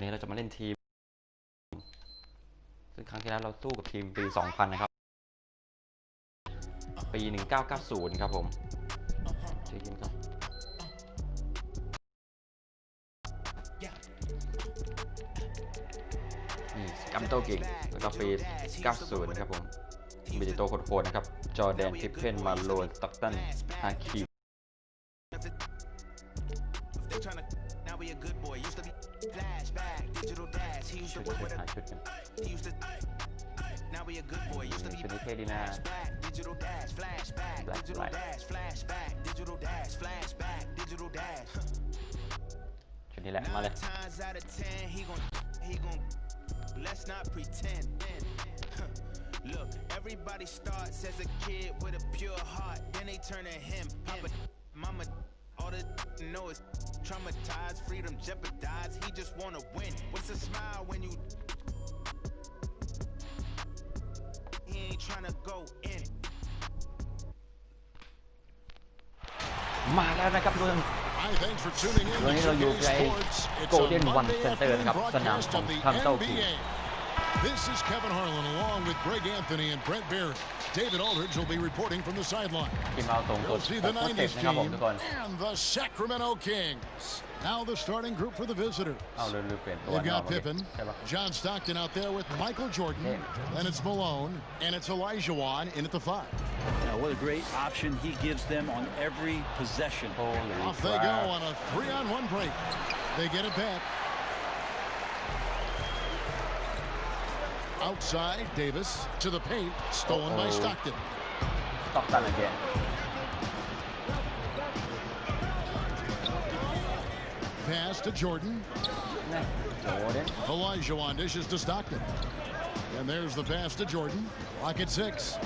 นี้เราจะมาเล่นทีมซึ่งครั้งที่แล้วเราสู้กับทีมปี 2000 นะครับปี 1990 ครับผมเจอกันครับนี่กัมโตเก่งแล้วก็ปี 90 นะครับผมมีตัวโคตรนะครับจอร์แดนทิปเพนมาโลนตักตันฮาคิมชุดหาชุดกันชุดนี้เท่ดีนะชุดนี้แหละมาเลยLet's not pretend. Look, everybody starts as a kid with a pure heart, then they turn to him. Papa, mama, all they know is traumatized, freedom jeopardized. He just wanna win. What's a smile when you? He ain't trying to go in. มาแล้วนะครับทุกท่านวันนี้เราอยู่ในโกลเด้นวันเซ็นเตอร์นะครับสนามของทัมเต้าคิง This is Kevin Harlan along with Greg Anthony and Brent Barry. David Aldridge will be reporting from the sideline. You'll see the 90's team and the Sacramento Kings. Now the starting group for the visitors. They've got Pippen, John Stockton out there with Michael Jordan, then it's Malone, and it's Elijah Wan in at the 5. Now what a great option he gives them on every possession. Off they go on a 3-on-1 break. They get it back. Outside, Davis to the paint, stolen by Stockton. Stockton again. Pass to Jordan. Elijah Wan dishes to Stockton. And there's the pass to Jordan. Clock at 6.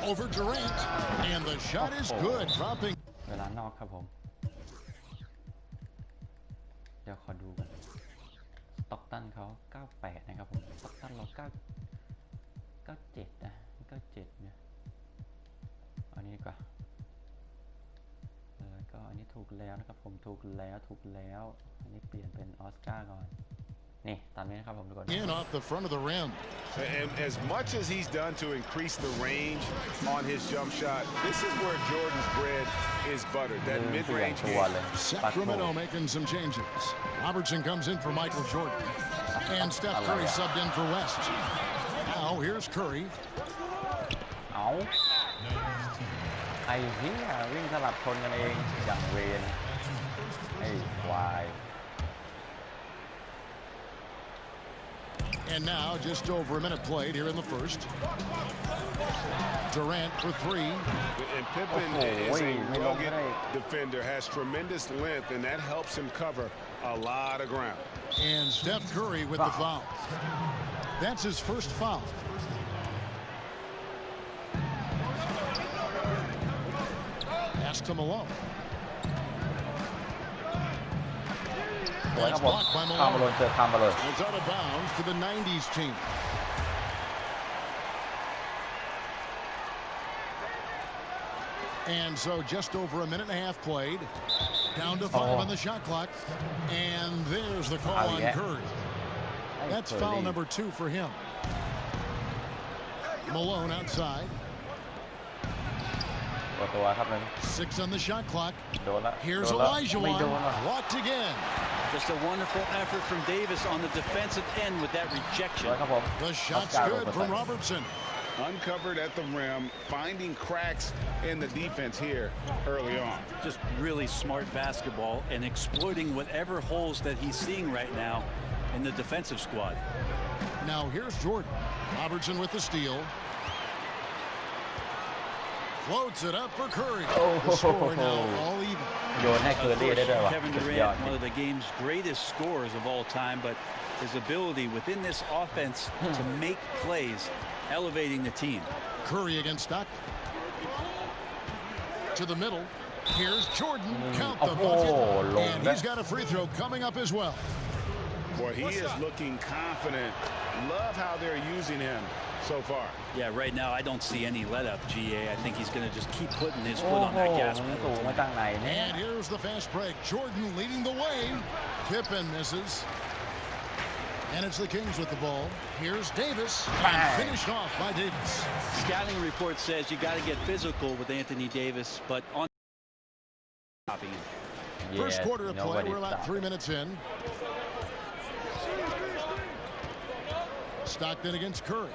Over Durant. And the shot is good. Dropping. เวลานอกครับผมเดี๋ยวขอดูกันสต็อกตันเขา98นะครับผมสต็อกตันเรา97นะ97เนี่ยอันนี้ดีกว่าแล้วก็อันนี้ถูกแล้วนะครับผมถูกแล้วอันนี้เปลี่ยนเป็นออสการ์ก่อนนี่ตามนี้นะครับผมทุกคน In off the front of the rim. And as much as he's done to increase the range on his jump shot, this is where Jordan's bread is buttered. That mid-range game. Sacramento making some changes. Robertson comes in for Michael Jordan. And Steph Curry subbed in for West. Now here's Curry. เอาไอ้เหี้ยวิ่งสลับชนกันเองอย่างเวนไอ้ควาย And now just over a minute played here in the first. Durant for 3. And Pippen is a rugged defender, has tremendous length, and that helps him cover a lot of ground. And Steph Curry with the foul. That's his first foul. Pass to Malone. That's blocked by Malone. It's out of bounds to the 90's team. And so just over a minute and a half played. Down to 5 on the shot clock. And there's the call on Curry. That's foul number 2 for him. Malone outside. 6 on the shot clock. Here's Elijah Wan. Blocked again. Just a wonderful effort from Davis on the defensive end with that rejection. The shot's good from Robertson. Uncovered at the rim, finding cracks in the defense here early on. Just really smart basketball and exploiting whatever holes that he's seeing right now in the defensive squad. Now here's Jordan. Robertson with the steal. Floats it up for Curry. The score now all even. Kevin Durant, one of the game's greatest scorers of all time, but his ability within this offense to make plays, elevating the team. Curry against Stockton. To the middle. Here's Jordan. Count the bucket. And he's got a free throw coming up as well. Boy, he is looking confident. Love how they're using him so far. Yeah, right now I don't see any let up, GA. I think he's going to just keep putting his foot on that gas pedal. And here's the fast break. Jordan leading the way. Pippen misses. And it's the Kings with the ball. Here's Davis. And finished off by Davis. Scouting report says you got to get physical with Anthony Davis, but on stopping him. Yeah, first quarter of play. We're about 3 minutes in. Stockton against Curry.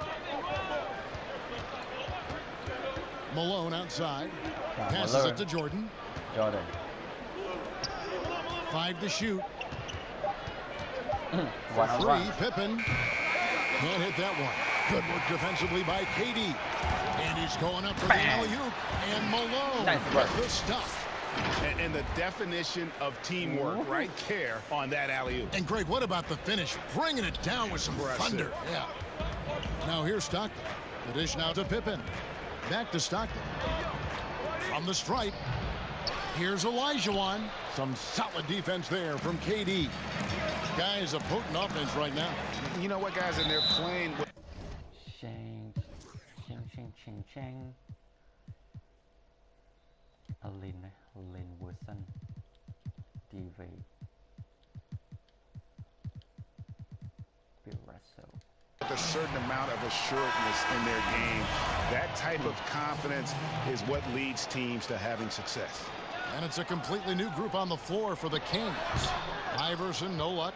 Malone outside. Passes it to Jordan. 5 to shoot. For 3, Pippen. Can't hit that one. Good work defensively by KD. And he's going up for the alley-oop. And Malone with the stuff. And the definition of teamwork right there on that alley-oop. And Greg, what about the finish? Bringing it down with some thunder. Yeah. Now here's Stockton. The dish now to Pippen. Back to Stockton. From the stripe. Here's Olajuwon. Some solid defense there from KD. Guys, a potent offense right now. You know what, guys, and they're playing with... a certain amount of assuredness in their game. That type of confidence is what leads teams to having success. And it's a completely new group on the floor for the Kings. Iverson, no luck.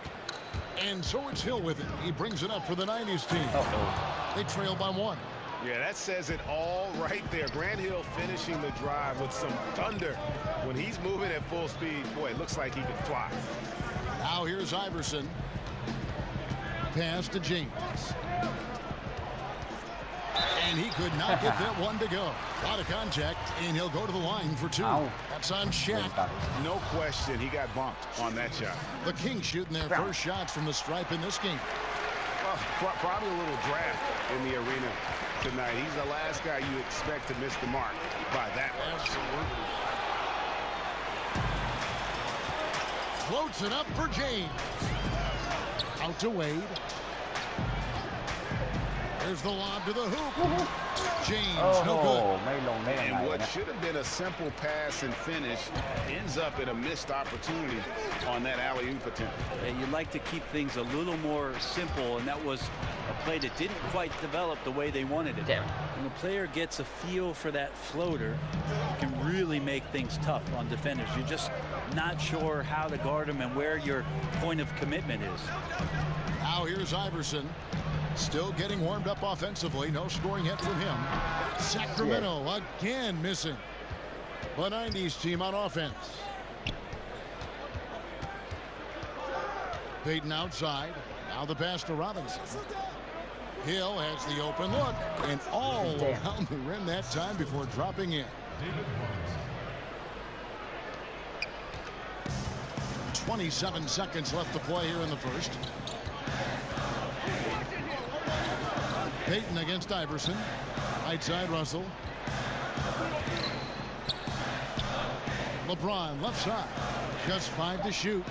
And so it's Hill with it. He brings it up for the 90s team. They trail by 1. Yeah, that says it all right there. Grant Hill finishing the drive with some thunder. When he's moving at full speed, boy, it looks like he can fly. Now here's Iverson. Pass to James. And he could not get that one to go. Out of contact, and he'll go to the line for 2. That's on Shaq. No question, he got bumped on that shot. The Kings shooting their first shots from the stripe in this game. Probably a little draft in the arena tonight. He's the last guy you expect to miss the mark by that much. Absolutely. Floats it up for James. Out to Wade. There's the lob to the hoop. James, no good. And what should have been a simple pass and finish ends up in a missed opportunity on that alley-oop attempt. Yeah, you'd like to keep things a little more simple, and that was a play that didn't quite develop the way they wanted it. When the player gets a feel for that floater, it can really make things tough on defenders. You're just not sure how to guard them and where your point of commitment is. Now here's Iverson. Still getting warmed up offensively. No scoring hit from him. Sacramento again missing. The 90s team on offense. Payton outside. Now the pass to Robinson. Hill has the open look. And all around the rim that time before dropping in. 27 seconds left to play here in the first. Payton against Iverson. Right side, Russell. LeBron, left side. Just 5 to shoot.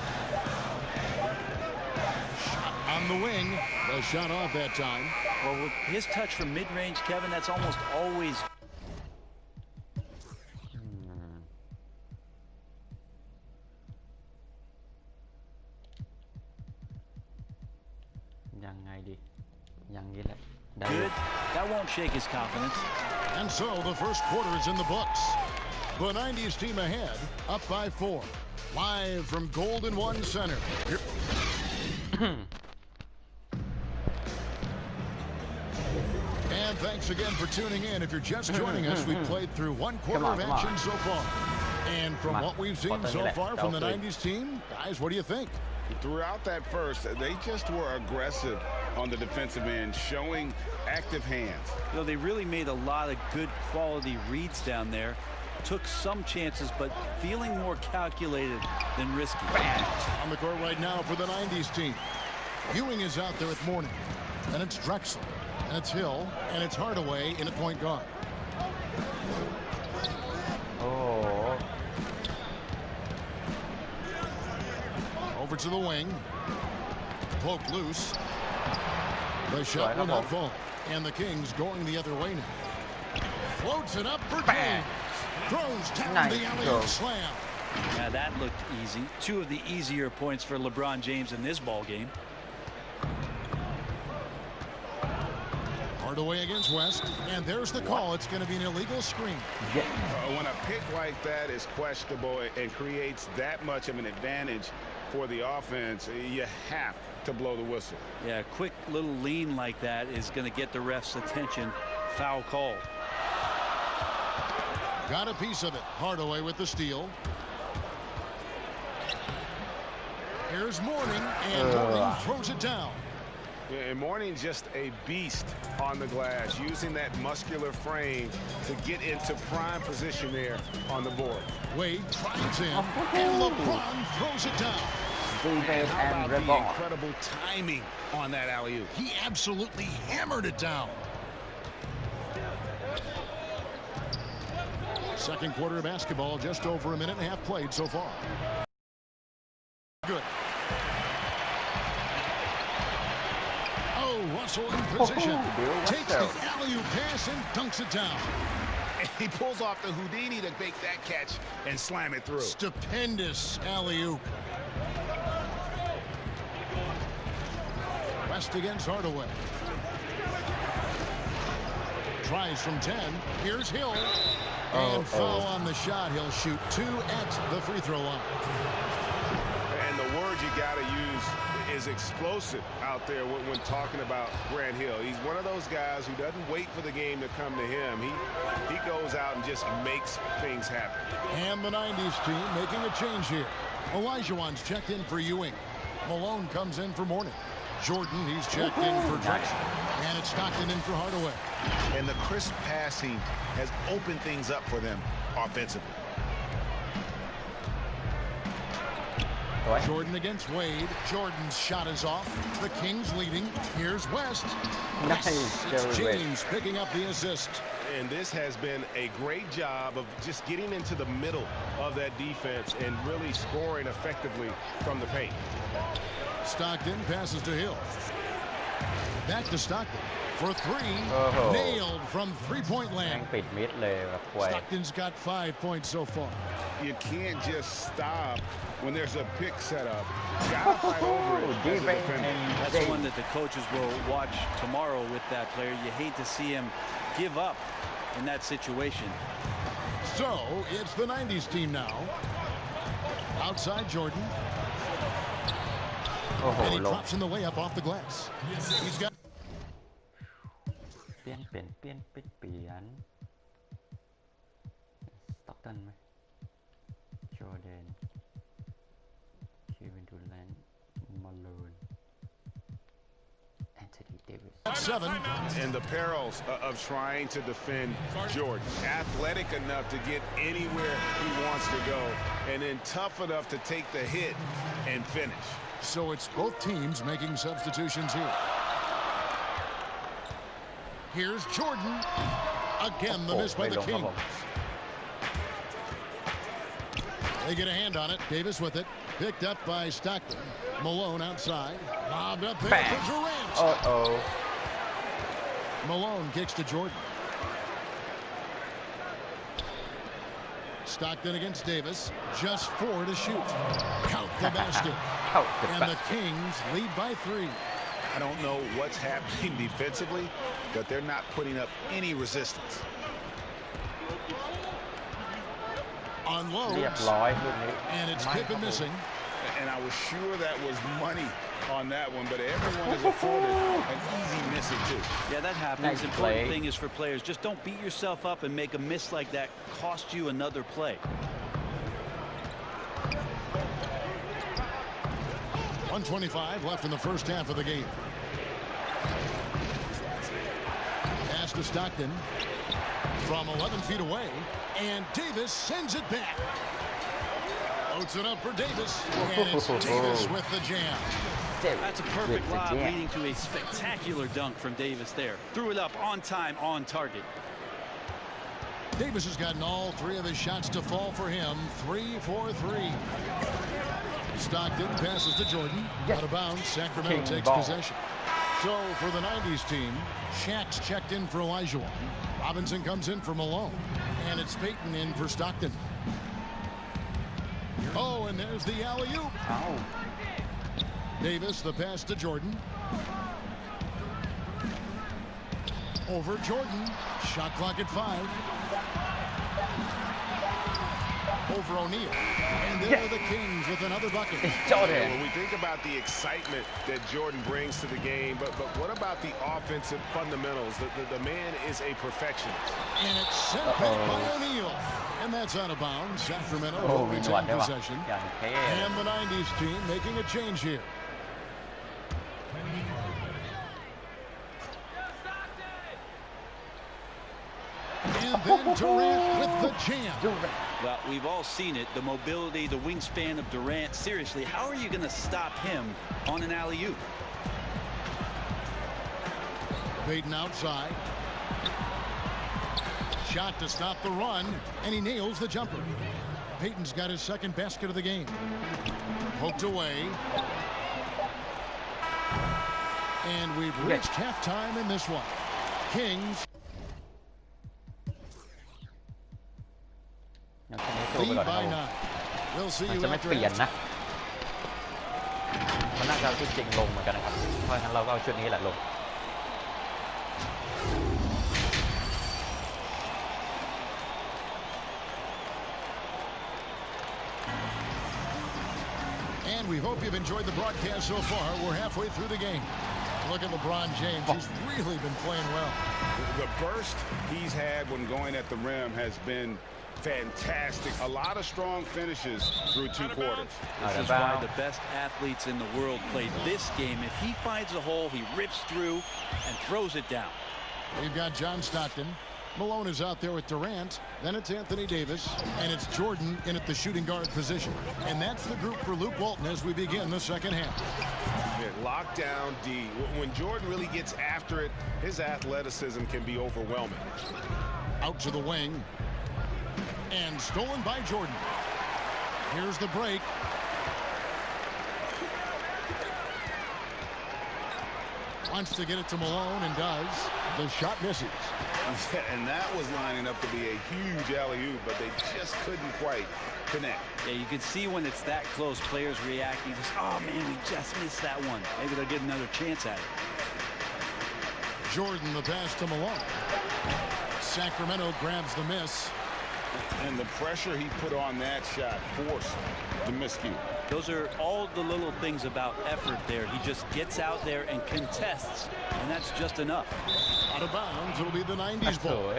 Shot on the wing. The shot off that time. Well, with his touch from mid-range, Kevin, that's almost always... Good. That won't shake his confidence. And so the first quarter is in the books. The 90s team ahead, up by 4. Live from Golden One Center. And thanks again for tuning in. If you're just joining us, we've played through 1 quarter of action so far. And from what we've seen so far from the 90s team, guys, what do you think? Throughout that first, they just were aggressive on the defensive end, showing active hands. You know, they really made a lot of good quality reads down there. Took some chances, but feeling more calculated than risky. On the court right now for the 90s team. Ewing is out there at Mourning. And it's Drexel. And it's Hill. And it's Hardaway in at point guard. Over to the wing. Poked loose. The shot will not fall. And the Kings going the other way now. Floats it up for James. Throws down the alley-oop slam. Yeah, that looked easy. Two of the easier points for LeBron James in this ball game. Hardaway against West, and there's the call. It's going to be an illegal screen. When a pick like that is questionable and creates that much of an advantage for the offense, you have to blow the whistle. Yeah, a quick little lean like that is going to get the ref's attention. Foul call. Got a piece of it. Hardaway with the steal. Here's Mourning, and Mourning throws it down. Yeah, and Mourning's just a beast on the glass, using that muscular frame to get into prime position there on the board. Wade drives in, and LeBron throws it down. Defense and the incredible timing on that alley-oop. He absolutely hammered it down. Second quarter of basketball, just over a minute and a half played so far. Good. Oh, Russell in position. Takes the alley-oop pass and dunks it down. And he pulls off the Houdini to make that catch and slam it through. Stupendous alley-oop. West against Hardaway. Tries from 10. Here's Hill. And foul on the shot. He'll shoot 2 at the free throw line. And the word you got to use is explosive out there when talking about Grant Hill. He's one of those guys who doesn't wait for the game to come to him. He goes out and just makes things happen. And the 90s team making a change here. Olajuwon's checked in for Ewing. Malone comes in for Mourning. Jordan, he's checked in for Drexler. And it's Stockton in for Hardaway. And the crisp passing has opened things up for them offensively. Jordan against Wade. Jordan's shot is off. The Kings leading. Here's West. Nice. It's James picking up the assist. And this has been a great job of just getting into the middle of that defense and really scoring effectively from the paint. Stockton passes to Hill. Back to Stockton for 3. Nailed from three-point land. Stockton's got 5 points so far. You can't just stop when there's a pick set up. You gotta fight over it as a defender. That's one that the coaches will watch tomorrow with that player. You hate to see him give up in that situation. So it's the 90s team now. Outside Jordan. And he drops in the layup off the glass. He's got. เปลี่ยน Stockton ไหม Jordan Kevin Durant Malone Anthony Davis 7. And the perils of trying to defend Jordan. Athletic enough to get anywhere he wants to go, and then tough enough to take the hit and finish. So it's both teams making substitutions here. Here's Jordan. Again, the miss by the Kings. They get a hand on it. Davis with it. Picked up by Stockton. Malone outside. Lobbed up there for Durant. Malone kicks to Jordan. Stockton against Davis. Just 4 to shoot. Count the basket. And the Kings lead by 3. I don't know what's happening defensively, but they're not putting up any resistance. Unloads. And it's Pippen missing. And I was sure that was money on that one, but everyone is afforded an easy missing too. Yeah, that happens. The important thing is for players, just don't beat yourself up and make a miss like that cost you another play. 1:25 left in the first half of the game. Pass to Stockton from 11 feet away, and Davis sends it back. Floats it up for Davis, and it's Davis with the jam. That's a perfect lob leading to a spectacular dunk from Davis there. Threw it up on time, on target. Davis has gotten all 3 of his shots to fall for him. 3 for 3. Stockton passes to Jordan. Out of bounds. Sacramento takes possession. So for the 90s team, Shaq's checked in for Elijah. Robinson comes in for Malone. And it's Payton in for Stockton. Oh, and there's the alley-oop. Oh. Davis, the pass to Jordan. Over Jordan. Shot clock at 5. Over O'Neal. And there are the Kings with another bucket. Jordan. When we think about the excitement that Jordan brings to the game, but what about the offensive fundamentals? The man is a perfectionist. And it's sent back by O'Neal. And that's out of bounds. Sacramento will retain possession. And the 90s team making a change here. And then Durant with the jam. Well, we've all seen it. The mobility, the wingspan of Durant. Seriously, how are you going to stop him on an alley-oop? Payton outside. Shot to stop the run, and he nails the jumper. Payton's got his second basket of the game. Poked away. And we've reached halftime in this one. Kings lead by 9. We'll see you after เปลี่ยนนะมันน่าจะชุดจริงลงเหมือนกันนะครับเพราะฉะนั้นเราก็เอาชุดนี้แหละลง And we hope you've enjoyed the broadcast so far. We're halfway through the game. Look at LeBron James. He's really been playing well. The burst he's had when going at the rim has been fantastic. A lot of strong finishes through 2 quarters. This is why the best athletes in the world play this game. If he finds a hole, he rips through and throws it down. We've got John Stockton. Malone is out there with Durant. Then it's Anthony Davis. And it's Jordan in at the shooting guard position. And that's the group for Luke Walton as we begin the second half. Lockdown D. When Jordan really gets after it, his athleticism can be overwhelming. Out to the wing. And stolen by Jordan. Here's the break. Wants to get it to Malone and does. The shot misses. And that was lining up to be a huge alley-oop, but they just couldn't quite connect. Yeah, you can see when it's that close, players reacting. Just, oh, man, we just missed that one. Maybe they'll get another chance at it. Jordan, the pass to Malone. Sacramento grabs the miss. And the pressure he put on that shot forced the miscue. Those are all the little things about effort there. He just gets out there and contests, and that's just enough. Out of bounds, it'll be the 90s ball.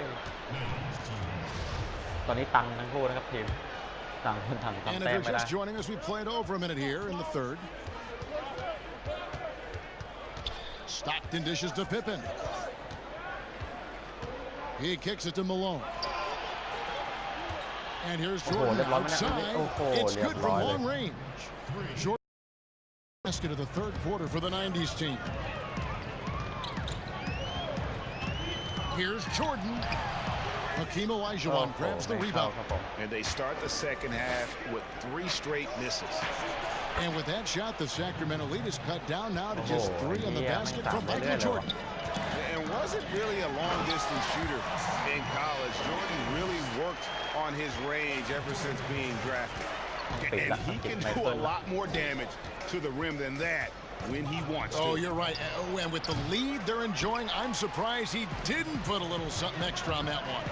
ตอนนี้ตังทั้งคู่นะครับทีมต่างคนต่าง And ทำ if แต้ม you're ไม่ได้ just joining us, we played over a minute here in the third. Stockton dishes to Pippen. He kicks it to Malone. And here's Jordan outside. It's good from long range. Jordan basket of the third quarter for the 90s team. Here's Jordan. Hakeem Olajuwon grabs the rebound. And they start the second half with 3 straight misses. And with that shot, the Sacramento lead is cut down now to just 3 on the basket from Michael Jordan. And wasn't really a long-distance shooter in college. Jordan really worked on his range ever since being drafted. And he can do a lot more damage to the rim than that when he wants to. Oh, you're right. And with the lead they're enjoying, I'm surprised he didn't put a little something extra on that one.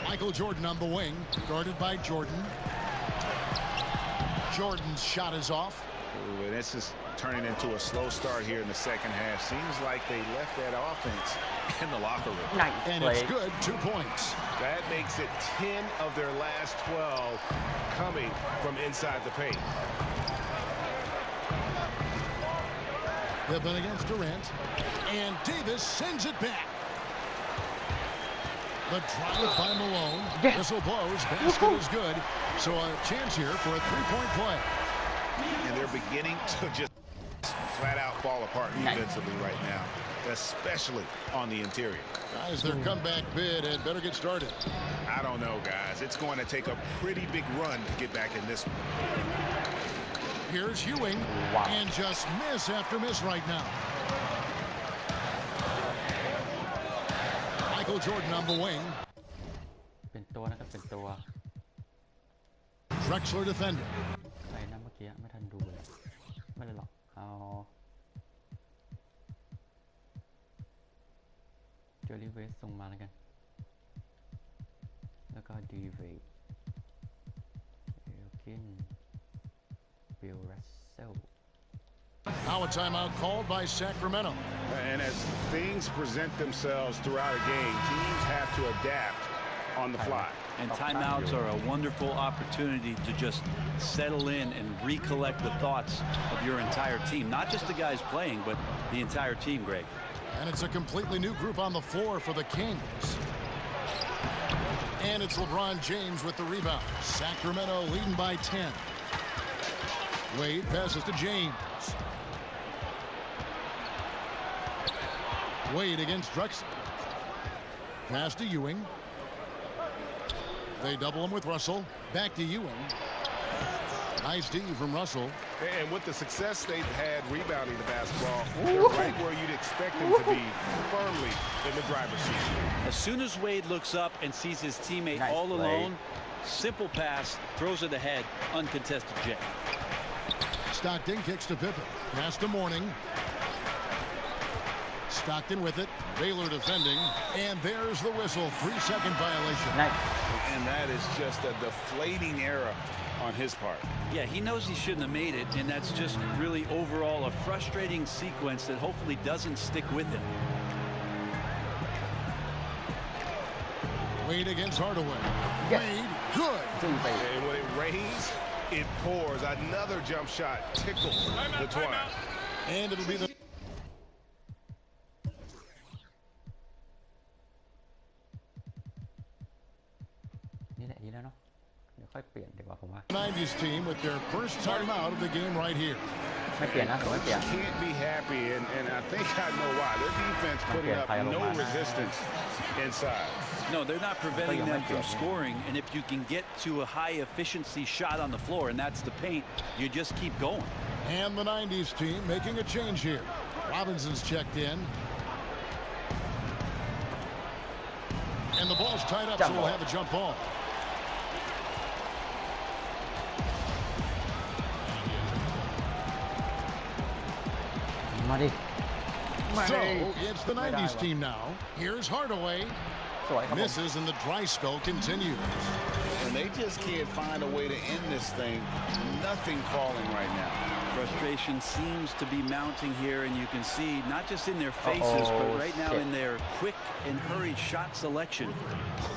Michael Jordan on the wing, guarded by Jordan. Jordan's shot is off. Ooh, and this is turning into a slow start here in the second half. Seems like they left that offense in the locker room. And it's good, 2 points. That makes it 10 of their last 12 coming from inside the paint. Pippen against Durant. And Davis sends it back. The drive by Malone. Whistle blows. Basket is good. So a chance here for a 3-point play. And they're beginning to just flat out fall apart defensively right now. especially on the interior. Guys, their comeback bid had better get started. I don't know, guys. It's going to take a pretty big run to get back in this one. Here's Ewing, and just miss after miss right now. Michael Jordan on the wing. เป็นตัวนะครับเป็นตัว Drexler defending. ใครนะเมื่อกี้ไม่ทันดูเลยไม่ได้หรอกเอาเจอรี่เวสส่งมาแล้วกันแล้วก็ดีเวย์เอลกินบิลรัสเซล Now a timeout called by Sacramento. And as things present themselves throughout a game, teams have to adapt on the fly. And timeouts are a wonderful opportunity to just settle in and recollect the thoughts of your entire team. Not just the guys playing, but the entire team, Greg. And it's a completely new group on the floor for the Kings. And it's LeBron James with the rebound. Sacramento leading by 10. Wade passes to James. Wade against Drexler. Pass to Ewing. They double him with Russell. Back to Ewing. Nice D from Russell. And with the success they've had rebounding the basketball, they're right where you'd expect them to be, firmly in the driver's seat. As soon as Wade looks up and sees his teammate all alone, simple pass, throws it ahead, uncontested J. Stockton kicks to Pippen. Pass to Mourning. Stockton with it. Baylor defending. And there's the whistle. 3-second violation. Nice. And that is just a deflating error on his part. Yeah, he knows he shouldn't have made it, and that's just really overall a frustrating sequence that hopefully doesn't stick with him. Wade against Hardaway. Wade, good. And when it rains, it pours. Another jump shot tickles the twine. And it'll be the... '90s team with their first time out of the game right here. Can't be happy, and I think I know why. Their defense putting up no resistance inside. No, they're not preventing them from scoring, and if you can get to a high efficiency shot on the floor, and that's the paint, you just keep going. And the '90s team making a change here. Robinson's checked in. And the ball's tied up, so we'll have a jump ball. So it's the '90s team now. Here's Hardaway. Misses, and the dry spell continues. And they just can't find a way to end this thing. Nothing falling right now. Frustration seems to be mounting here, and you can see not just in their faces, but right now in their quick and hurried shot selection.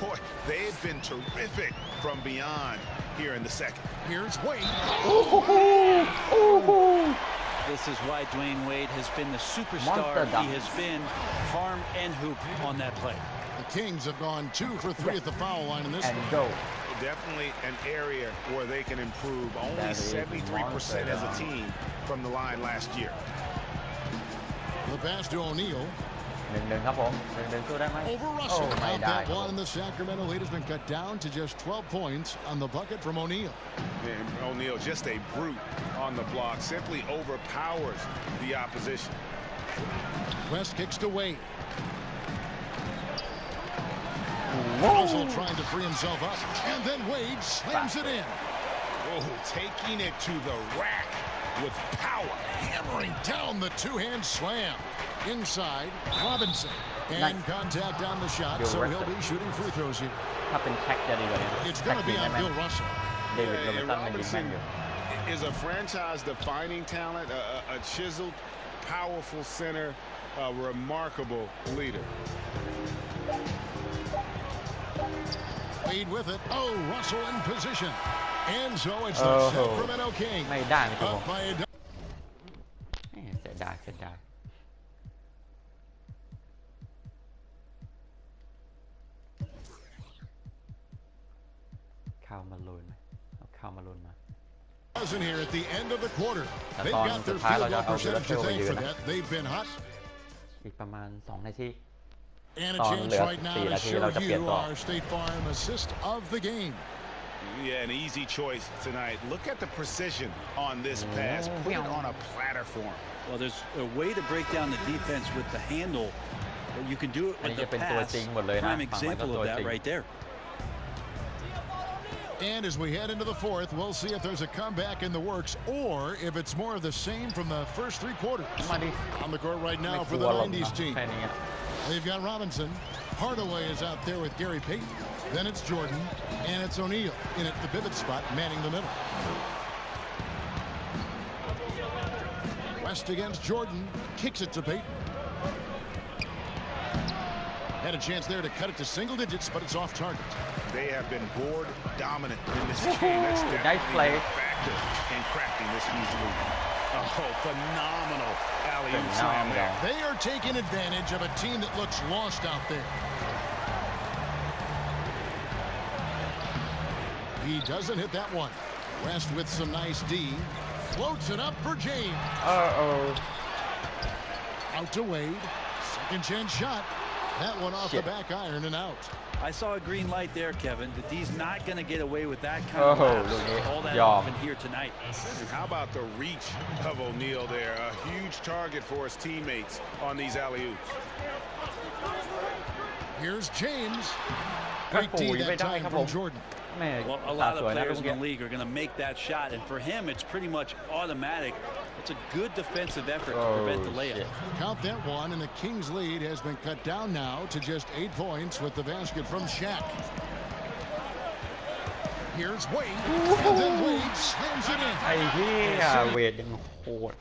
Boy, they've been terrific from beyond here in the second. Here's Wade. This is why Dwayne Wade has been the superstar he has been, farm and hoop on that play. The Kings have gone 2 for 3 at the foul line in this one. Definitely an area where they can improve. Only 73% as a team from the line last year. The pass to O'Neal. 1-1 ครับผม1-1 สู้ได้ไหม Over Russell. Out that one, and the Sacramento lead has been cut down to just 12 points on the bucket from O'Neal. And O'Neal, just a brute on the block, simply overpowers the opposition. West kicks to Wade. Russell trying to free himself up, and then Wade slams it in. Oh, taking it to the rack with power. Hammering down the two-hand slam. Inside, Robinson. And contact on the shot, so he'll be shooting free throws here. It's going to be on Bill Russell. Robinson is a franchise-defining talent, a chiseled, powerful center, a remarkable leader. Wade with it. Oh, Russell in position. And so it's the Sacramento Kings. ไม่ได้ครับผมเสียดายเข้ามาลุนไหมเอาเข้ามาลุนมา Here at the end of the quarter. They've got their field goal percentage to thank for that. They've been hot. อีกประมาณ2 นาที And a ตอน chance เหลือ right now 4 to นาที show เราจะเปลี่ยน you ก่อน our State Farm assist of the game. Yeah, an easy choice tonight. Look at the precision on this pass. Put it on a platter for him. Well, there's a way to break down the defense with the handle, but you can do it with the pass. Prime example of that right there. And as we head into the fourth, we'll see if there's a comeback in the works or if it's more of the same from the first 3 quarters. On the court right now for the 90s team. They've got Robinson. Hardaway is out there with Gary Payton. Then it's Jordan, and it's O'Neal in at the pivot spot, manning the middle. West against Jordan, kicks it to Payton. Had a chance there to cut it to single digits, but it's off target. They have been board dominant in this game. That's definitely a factor in crafting this easily. Oh, phenomenal alley-oop slam there. They are taking advantage of a team that looks lost out there. He doesn't hit that one. West with some nice D. Floats it up for James. Out to Wade. Second chance shot. That one off the back iron and out. I saw a green light there, Kevin. The D's not going to get away with that kind of lapse all that often here tonight. And how about the reach of O'Neal there? A huge target for his teammates on these alley-oops. Here's James. Great D that time from Jordan. Well, a lot of players in the league are going to make that shot, and for him, it's pretty much automatic. It's a good defensive effort to prevent the layup. Count that one, and the Kings' lead has been cut down now to just 8 points with the basket from Shaq. Here's Wade, and then Wade slams it in. ไอ้เหี้ยเวทยังโหด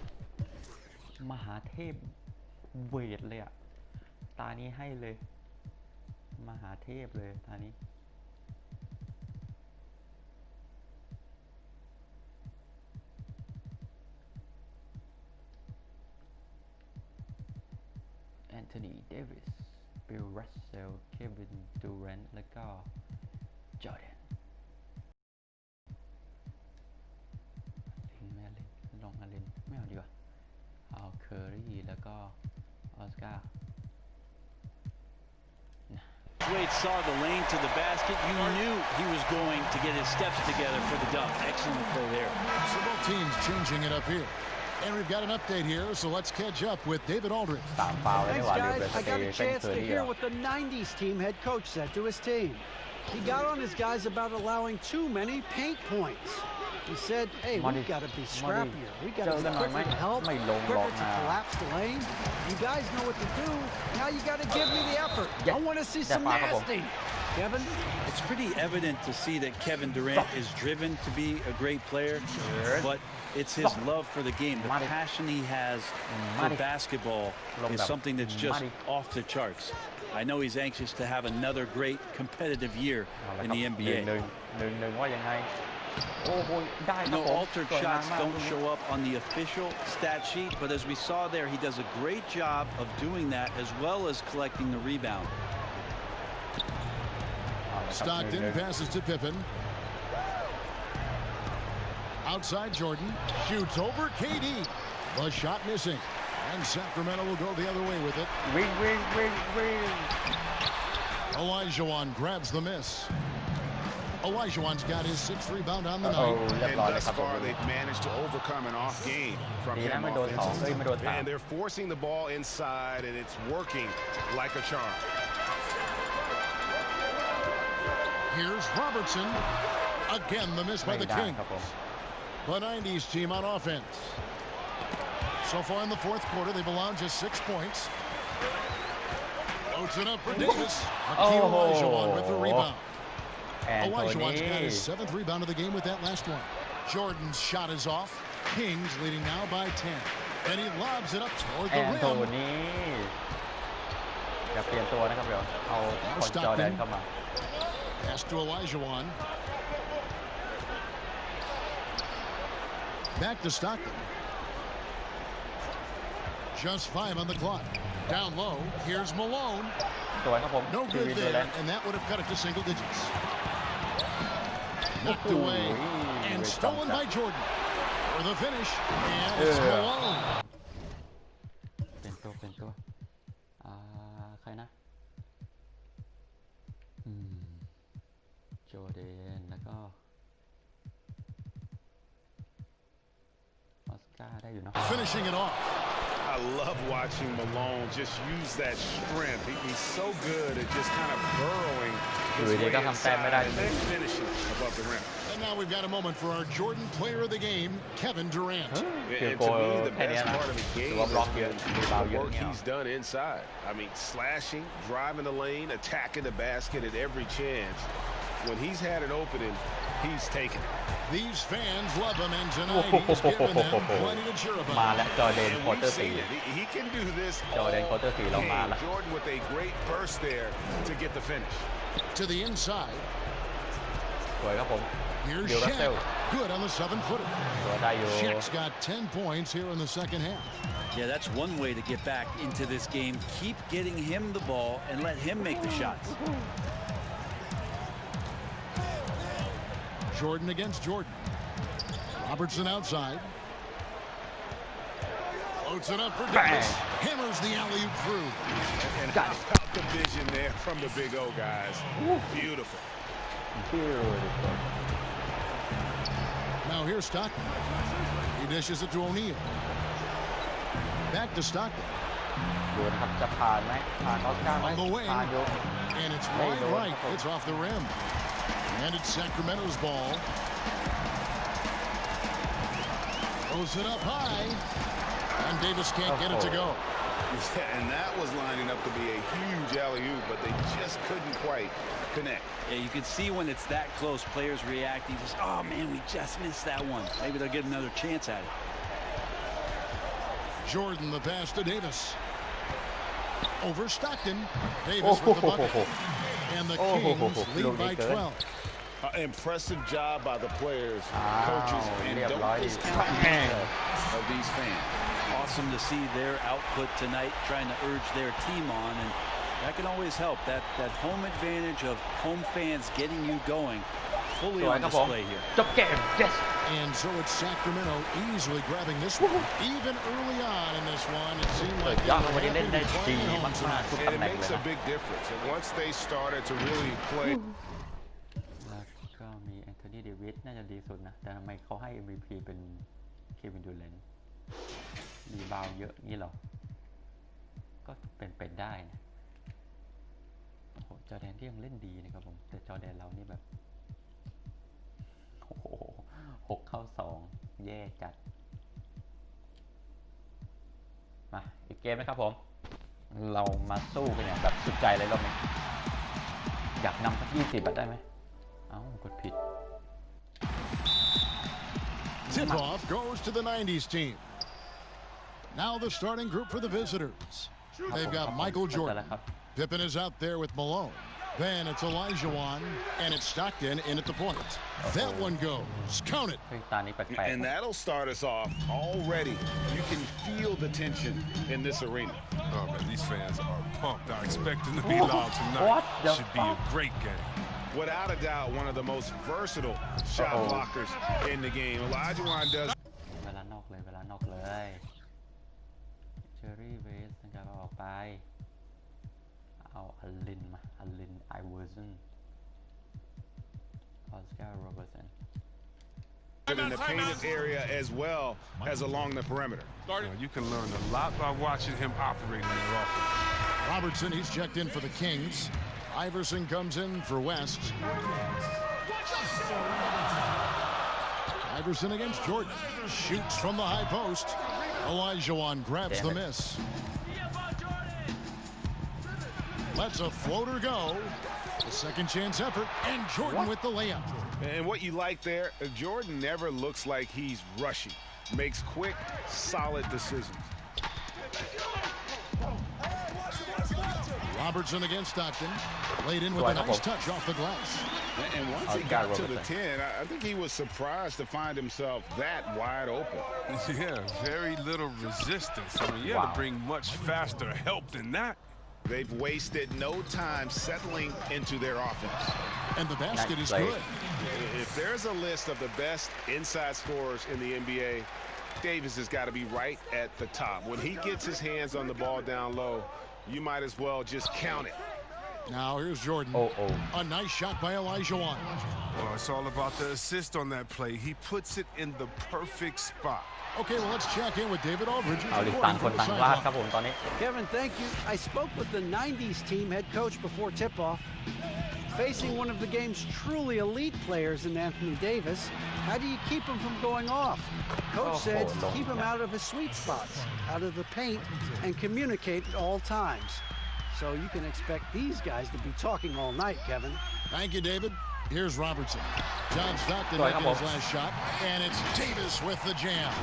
มหาเทพเวทเลยอะตานี้ให้เลยมหาเทพเลยตานี้ Anthony Davis Bill Russell Kevin Durant แล้วก็ Jordan ไม่เล่นลองมาเล่นไม่เอาดีกว่าเอาเคอรี่แล้วก็ออสการ์ Wade saw the lane to the basket. You knew he was going to get his steps together for the dunk. Excellent play there. So both teams changing it up here. And we've got an update here, so let's catch up with David Aldridge. Thanks, guys. I got a chance to hear what the 90s team head coach said to his team. He got on his guys about allowing too many paint points. He said, hey, we've got to be scrappier. We've got to be quicker to help, quicker to collapse the lane. You guys know what to do. Now you got to give me the effort. I want to see some nasty. Kevin? It's pretty evident to see that Kevin Durant is driven to be a great player, but it's his love for the game. The passion he has for basketball is something that's just off the charts. I know he's anxious to have another great competitive year in the NBA. No altered shots don't show up on the official stat sheet, but as we saw there, he does a great job of doing that as well as collecting the rebound. Stockton passes to Pippen. Outside Jordan. Shoots over KD. The shot missing. And Sacramento will go the other way with it. Olajuwon grabs the miss. Olajuwon's got his 6th rebound on the night. And thus far, they've managed to overcome an off game from him offensively. And they're forcing the ball inside, and it's working like a charm. Here's Robertson. Again, the miss by the Kings. The 90s team on offense. So far in the 4th quarter, they've allowed just 6 points. Floats it up for Davis. Olajuwon with the rebound. Olajuwon's got his 7th rebound of the game with that last one. Jordan's shot is off. Kings leading now by 10. And he lobs it up toward the rim. อย่าเปลี่ยนตัวนะครับเดี๋ยวเอาคนจอร์แดนเข้ามา Pass to Olajuwon. Back to Stockton. Just 5 on the clock. Down low. Here's Malone. No good there, and that would have cut it to single digits. Knocked away and stolen by Jordan. For the finish, and it's Malone. เป็นตัว Finishing it off. I love watching Malone just use that strength. He's so good at just kind of burrowing his way inside and then finishing above the rim. And now we've got a moment for our Jordan Player of the Game, Kevin Durant. And to me, the best part of the game is the work he's done inside. I mean, slashing, driving the lane, attacking the basket at every chance. When he's had an opening, he's taken it. These fans love him, and tonight he's given them plenty to cheer about. มาแล้วจอร์แดนควอ And เตอ we've ร์ seen 4 it. He can do this จอร์แดนควอ all เตอร์ 4 เรามา game. แล้ว Jordan with a great burst there to get the finish. To the inside. สวยครับผม Here's Bill Russell. Shaq. Good on the 7-footer. ตัวได้อยู่ Shaq's got 10 points here in the second half. Yeah, that's one way to get back into this game. Keep getting him the ball and let him make the shots. Jordan against Jordan. Robertson outside. Floats it up for Davis. Hammers the alley-oop through. And how about the vision there from the Big O guys? Beautiful. Now here's Stockton. He dishes it to O'Neal. Back to Stockton. ดูนะครับจะผ่านไหมผ่านออสการ์ไหม On the wing. ผ่านอยู่ And it's wide right. It's off the rim. And it's Sacramento's ball. Throws it up high. And Davis can't get it to go. And that was lining up to be a huge alley-oop, but they just couldn't quite connect. Yeah, you can see when it's that close, players reacting. Just, oh man, we just missed that one. Maybe they'll get another chance at it. Jordan, the pass to Davis. Over Stockton. Davis with the bucket. And the Kings lead by 12. Impressive job by the players, coaches, and don't discount the effort of these fans. Awesome to see their output tonight, trying to urge their team on, and that can always help. That home advantage of home fans getting you going, fully on display here. จบเกม yes And so it's Sacramento easily grabbing this one. Even early on in this one, it seemed like they ยอด were วันนี้เล่นได้ happy to ดี play at มา home กๆทุก And ตำ it แหน่งเล makes ย a นะ big difference. And once they started to really play. แล้วก็มีแอนโทนีเดวิสน่าจะดีสุดนะแต่ทำไมเขาให้ MVP เป็นเควินดูแลนรีบาวเยอะงี้หรอก็เป็นได้นะโอ้โหจอร์แดนที่ยังเล่นดีนะครับผมแต่จอร์แดนเรานี่แบบโอ้โห6 เข้า 2แย่จัดมาอีกเกมนะครับผมเรามาสู้กันอย่างแบบสุดใจเลยรอบนี้อยากนำสัก20แบบได้ไหมเอ้ากดผิด Tip-off goes to the 90's team. Now the starting group for the visitors. They've got Michael Jordan. Pippen is out there with Malone. Then it's Olajuwon, and it's Stockton in at the point. That one goes. Count it. And that'll start us off already. You can feel the tension in this arena. Oh, man, these fans are pumped. I expect them to be loud tonight. Should be a great game. Without a doubt, one of the most versatile shot blockers in the game. Olajuwon does. เวลานอกเลยเชอรี่เวสนะครับออกไปเอาอลินมาอลินไอเวอร์สันออสการ์โรเบิร์ตสัน in the painted area as well as along the perimeter. You can learn a lot by watching him operate in their offense. Robertson, he's checked in for the Kings. Iverson comes in for West. Iverson against Jordan. Shoots from the high post. Olajuwon grabs the miss. Lets a floater go. A second chance effort. And Jordan with the layup. And what you like there, Jordan never looks like he's rushing. Makes quick, solid decisions. Robertson against Stockton. Laid in with a nice touch off the glass. And once he got to the 10, I think he was surprised to find himself that wide open. Yeah, very little resistance. I mean, you have to bring much faster help than that. They've wasted no time settling into their offense. And the basket is good. If there's a list of the best inside scorers in the NBA, Davis has got to be right at the top. When he gets his hands on the ball down low, you might as well just count it. Now here's Jordan. A nice shot by Elijah Wan. Well, it's all about the assist on that play. He puts it in the perfect spot. Okay, well, let's check in with David Aldridge. Kevin, thank you. I spoke with the 90s team head coach before tip-off. Facing one of the game's truly elite players in Anthony Davis, how do you keep him from going off? Coach said keep him out of his sweet spots, out of the paint, and communicate at all times. So you can expect these guys to be talking all night, Kevin. Thank you, David. Here's Robertson. John Stockton making his last shot, and it's Davis with the jam.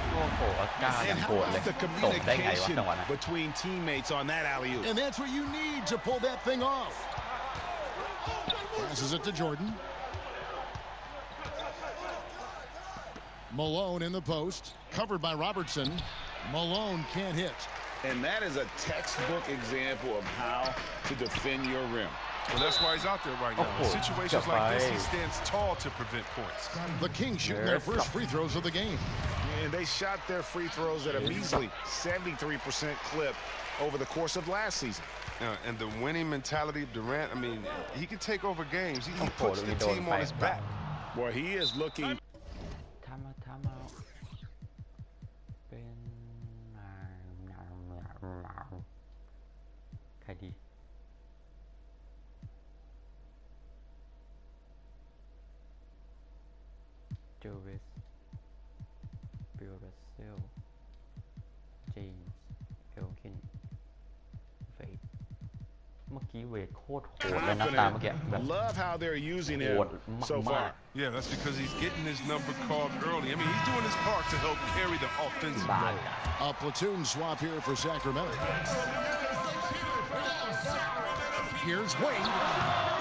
And how about the communication between teammates on that alley-oop? And that's what you need to pull that thing off. Passes it to Jordan. Malone in the post, covered by Robertson. Malone can't hit. And that is a textbook example of how to defend your rim. Well, that's why he's out there right now. In situations like this, he stands tall to prevent points. The Kings shooting their first free throws of the game. And they shot their free throws at a measly 73% clip over the course of last season. And the winning mentality of Durant, I mean, he can take over games. He puts the team on his back. Boy, he is looking. Joris, Bill Russell, James, Elkin, Fade. เมื่อกี้เวทโคตรโหดเลยนะตามเมื่อกี้ Love how they're using him so far. Yeah, that's because he's getting his number called early. I mean, he's doing his part to help carry the offensive load. A platoon swap here for Sacramento. Here's Wade,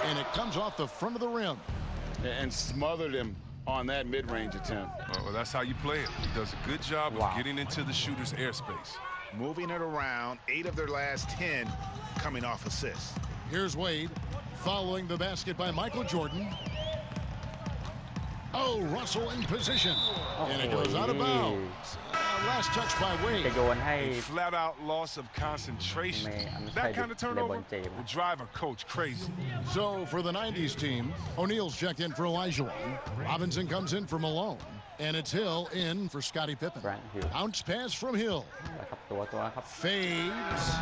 and it comes off the front of the rim. And smothered him on that mid-range attempt. Well, that's how you play it. He does a good job of getting into the shooter's airspace. Moving it around, 8 of their last 10 coming off assists. Here's Wade, following the basket by Michael Jordan. Oh, Russell in position. And it goes out of bounds. Last touch by Wade. A flat-out loss of concentration. That kind of turnover will drive a coach crazy. So for the 90s team, O'Neal's checked in for Elijah Wan. Robinson comes in for Malone. And it's Hill in for Scottie Pippen. Bounce pass from Hill. Fades.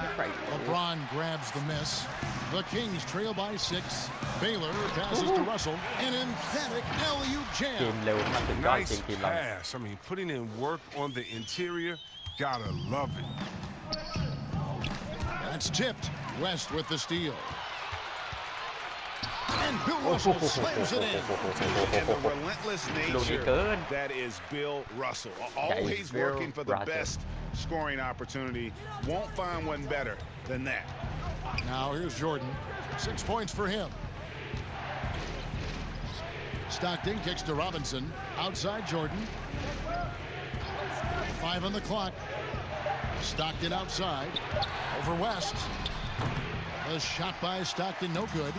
LeBron grabs the miss. The Kings trail by 6. Baylor passes to Russell. An emphatic alley-oop jam. Nice pass. I mean, putting in work on the interior. Gotta love it. That's tipped. West with the steal. And Bill Russell slams it in. And the relentless nature that is Bill Russell. Always working for the best scoring opportunity. Won't find one better than that. Now here's Jordan. 6 points for him. Stockton kicks to Robinson. Outside Jordan. 5 on the clock. Stockton outside. Over West. A shot by Stockton, no good.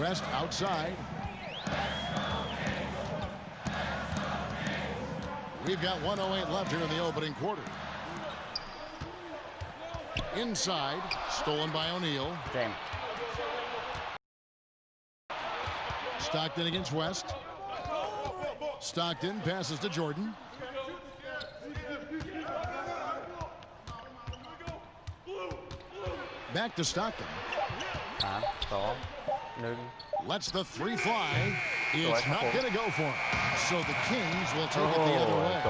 West outside. We've got 1:08 left here in the opening quarter. Inside, stolen by O'Neal. Damn. Stockton against West. Stockton passes to Jordan. Back to Stockton. Lets the 3 fly. It's not going to go for him. So the Kings will take it the other way.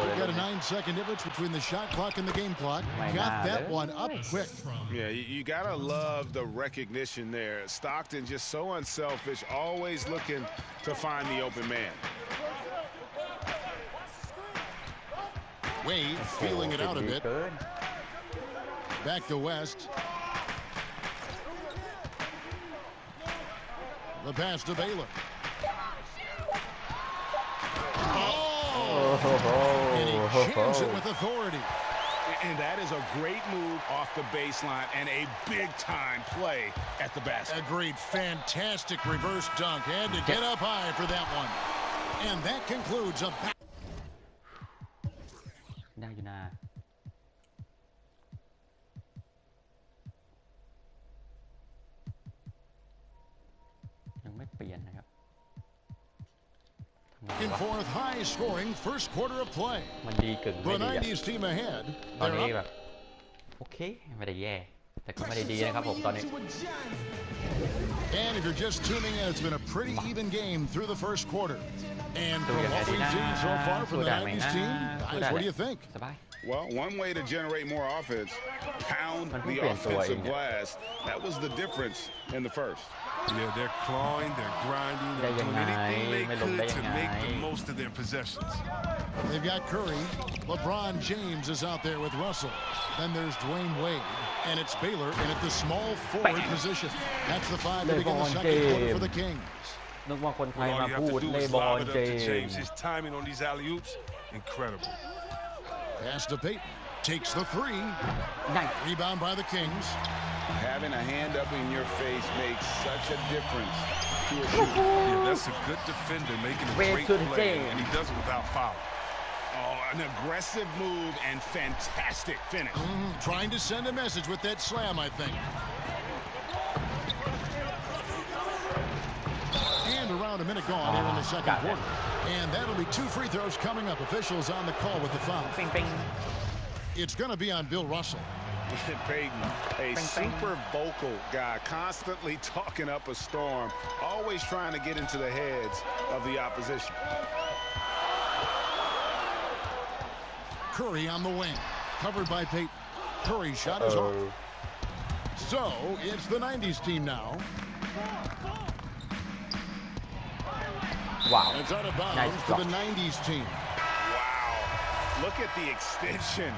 We've got a 9-second difference between the shot clock and the game clock. Got that one up quick. Yeah, you got to love the recognition there. Stockton just so unselfish, always looking to find the open man. Wade feeling it out a bit. Back to West. The pass to Baylor. And he jams it with authority. And that is a great move off the baseline and a big-time play at the basket. A great, fantastic reverse dunk. Had to get up high for that one. And that concludes a back. In fourth, high-scoring first quarter of play. มันดีกึ่ง The ไม่ดี 90s team ahead. ตอน They're นี้ up. แบบโอเคไม่ได้แย่แต่ก็ไม่ได้ดีนะครับผมตอนนี้ And if you're just tuning in, it's been a pretty even game through the first quarter. And from what we've seen so far from the 90s team, guys, what do you think? สบาย Well, one way to generate more offense, pound the offensive glass. That was the difference in the first. Yeah, they're clawing, they're grinding, they're doing anything they could to make the most of their possessions. They've got Curry. LeBron James is out there with Russell. Then there's Dwayne Wade. And it's Baylor in at the small forward position. That's the five to begin the second quarter for the Kings. นึกว่าคนไทย All มา you have พู to ด do เล is บอ lob ล it up เจ to ม James. His timing on these alley-oops, incredible. Pass to Payton. Takes the three. Rebound by the Kings. Having a hand up in your face makes such a difference to a shooter. Yeah, that's a good defender making a great play, and he does it without foul. Oh, an aggressive move and fantastic finish. Trying to send a message with that slam, I think. And around a minute gone here in the second quarter. And that'll be 2 free throws coming up. Officials on the call with the foul. Bing, bing. It's going to be on Bill Russell. Payton, a super vocal guy, constantly talking up a storm, always trying to get into the heads of the opposition. Curry on the wing, covered by Payton. Curry's shot is off. So it's the 90s team now. Wow. It's out of bounds for the 90s team. Wow. Look at the extension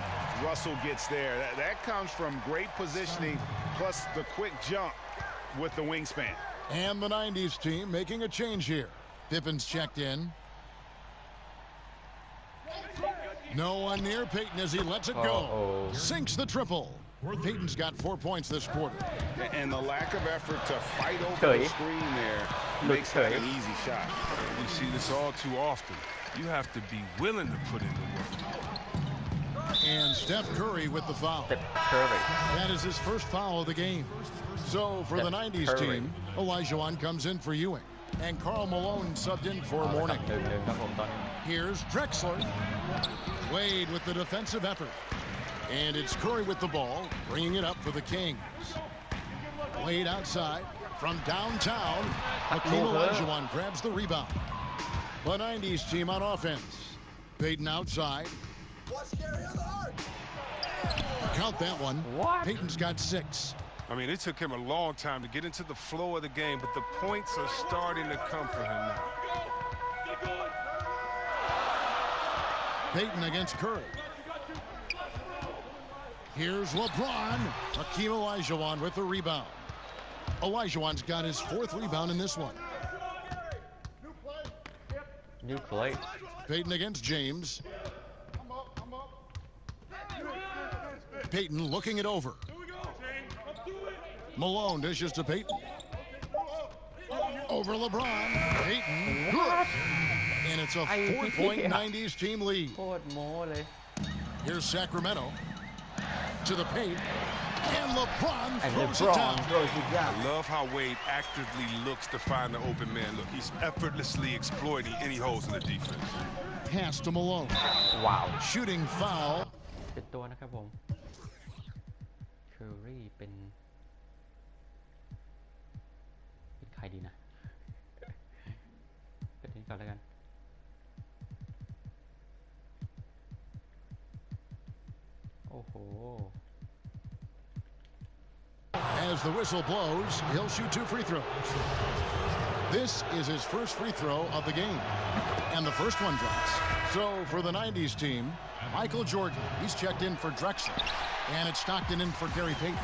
Russell gets there. That comes from great positioning, plus the quick jump with the wingspan. And the 90s team making a change here. Pippen's checked in. No one near Payton as he lets it go. Sinks the triple. Payton's got 4 points this quarter. And the lack of effort to fight over the screen there makes that an easy shot. You see this all too often. You have to be willing to put in the work. And Steph Curry with the foul. That is his first foul of the game. So for the 90s team, Olajuwon comes in for Ewing. And Karl Malone subbed in for Mourning. Here's Drexler. Wade with the defensive effort. And it's Curry with the ball, bringing it up for the Kings. Wade outside from downtown. Hakeem Olajuwon grabs the rebound. The 90s team on offense. Payton outside. Count that one. Payton's got 6. I mean, it took him a long time to get into the flow of the game, but the points are starting to come for him now. Payton against Curry. Here's LeBron. Hakeem Olajuwon with the rebound. Olajuwon's got his 4th rebound in this one. New play. Payton against James. Payton looking it over. Malone dishes to Payton. Over LeBron. Payton. Good. And it's a 4-point 90s team lead. Here's Sacramento. To the paint. And LeBron throws it down. I love how Wade actively looks to find the open man look. He's effortlessly exploiting any holes in the defense. Pass to Malone. Wow. Shooting foul. เป็นตัวนะครับผม Curry เป็นใครดีนะเป็นทีก่อนแล้วกันโอ้โห As the whistle blows, he'll shoot 2 free throws. This is his first free throw of the game. And the first one drops. So for the 90s team, Michael Jordan, he's checked in for Drexler. And it's Stockton in for Gary Payton.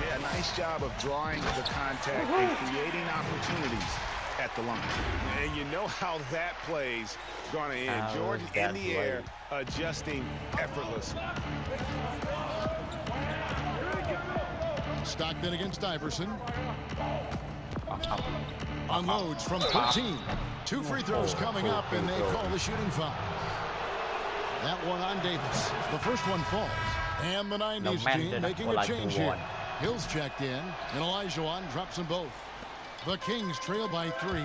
Yeah, nice job of drawing the contact and creating opportunities at the line. And you know how that play's going to end. Jordan in the air, adjusting effortlessly. Stockton against Iverson. Unloads from 13. 2 free throws coming up, and they call the shooting foul. That one on Davis. The first one falls. And the 90s team making a change here. Hill's checked in, and Olajuwon drops them both. The Kings trail by 3.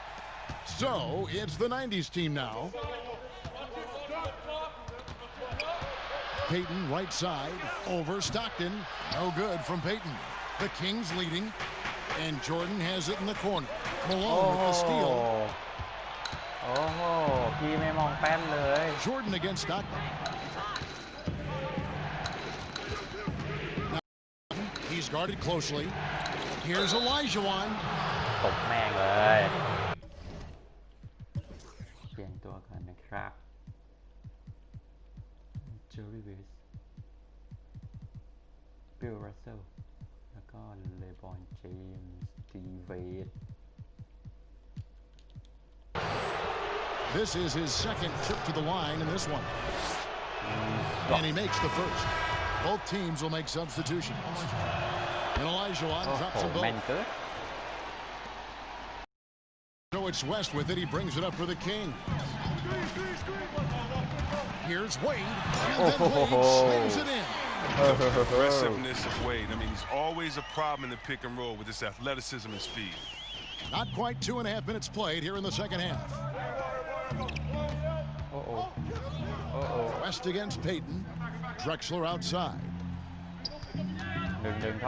So it's the 90s team now. Payton right side over Stockton. No good from Payton. The Kings leading. And Jordan has it in the corner. Malone with the steal. Jordan against Stockton. Now, he's guarded closely. Here's Olajuwon. ตบแม่งเลยเปลี่ยนตัวก่อนนะครับเจอร์รี่เวสบิลรัสเซลแล้วก็เลบรอนเจมส์สตีเวส This is his second trip to the line in this one. And he makes the first. Both teams will make substitutions. And Olajuwon drops them both. So it's West with it. He brings it up for the King. Here's Wade. And then Wade slams it in. The aggressiveness of Wade. I mean, he's always a problem in the pick and roll with his athleticism and speed. Not quite 2.5 minutes played here in the second half. West against Payton. Drexler outside.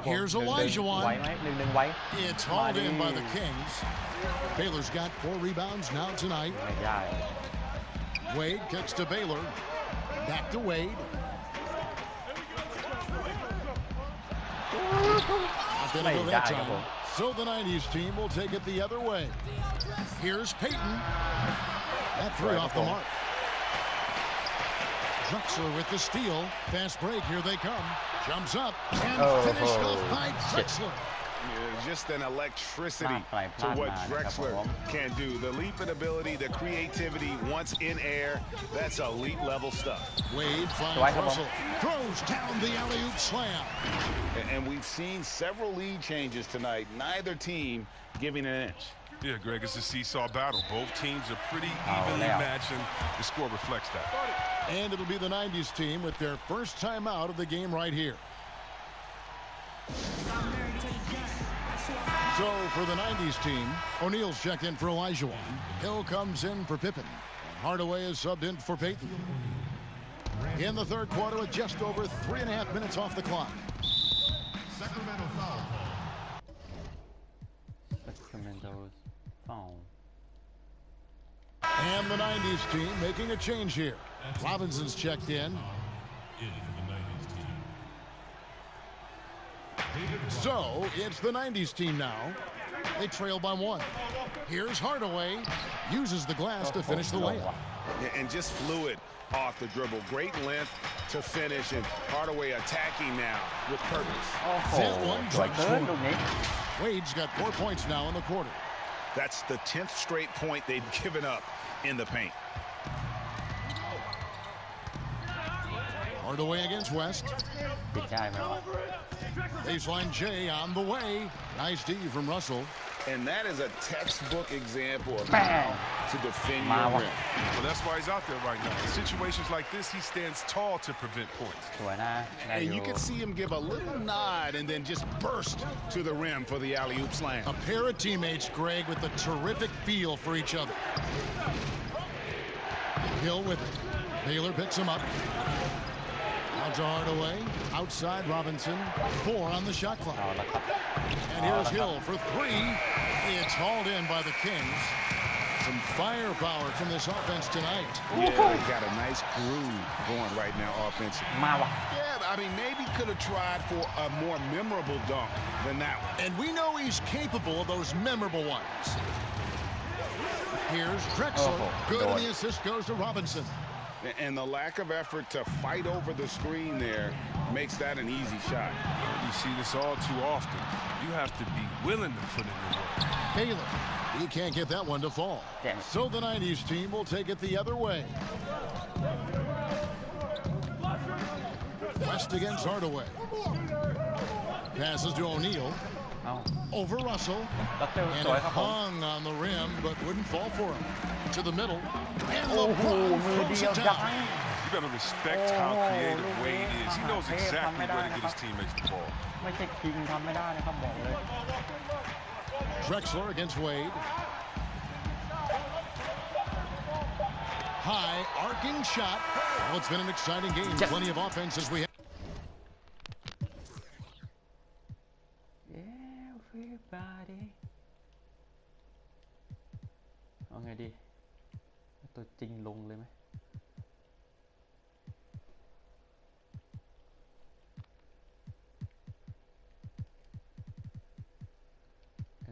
Here's Olajuwon. It's hauled in by the Kings. Baylor's got 4 rebounds now tonight. Wade kicks to Baylor. Back to Wade. So the 90s team will take it the other way. Here's Payton. That 3 off the mark. Drexler with the steal. Fast break. Here they come. Jumps up and finished off by Drexler. Just an electricity to what Drexler can do. The leaping ability, the creativity once in air, that's elite level stuff. Wade finds Russell. Throws down the alley-oop slam. And we've seen several lead changes tonight. Neither team giving an inch. Yeah, Greg, it's a seesaw battle. Both teams are pretty evenly matched, and the score reflects that. And it'll be the 90s team with their first time out of the game right here. So for the 90s team, O'Neal's checked in for Olajuwon. Hill comes in for Pippen. And Hardaway is subbed in for Payton. In the third quarter with just over 3.5 minutes off the clock. Sacramento's foul. And the 90s team making a change here. Robinson's checked in. So it's the 90s team now. They trail by 1. Here's Hardaway. Uses the glass to finish the layup. And just fluid off the dribble. Great length to finish. And Hardaway attacking now with purpose. That one drops one. Wade's got 4 points now in the quarter. That's the 10th straight point they've given up in the paint. Hardaway against West. Baseline J on the way. Nice D from Russell. And that is a textbook example of how to defend your rim. Well, that's why he's out there right now. In situations like this, he stands tall to prevent points. And you can see him give a little nod and then just burst to the rim for the alley-oop slam. A pair of teammates, Greg, with a terrific feel for each other. Hill with it. Baylor picks him up. Out to Hardaway. Outside Robinson. 4 on the shot clock. And here's Hill for 3. It's hauled in by the Kings. Some firepower from this offense tonight. Yeah, they got a nice groove going right now offensively. Yeah, I mean, maybe could have tried for a more memorable dunk than that one. And we know he's capable of those memorable ones. Here's Drexler. Good, and the assist goes to Robinson. And the lack of effort to fight over the screen there makes that an easy shot. You see this all too often. You have to be willing to put in the work. Baylor, he can't get that one to fall. So the 90s team will take it the other way. West against Hardaway. Passes to O'Neal. Over Russell. And it hung on the rim, but wouldn't fall for him. To the middle. And LeBron throws it down. You better respect how creative Wade is. He knows exactly where to get his teammates the ball. Drexler against Wade. High arcing shot. Well, it's been an exciting game. Plenty of offense as we have. Everybody เอาไงดีตัวจริงลงเลยไหม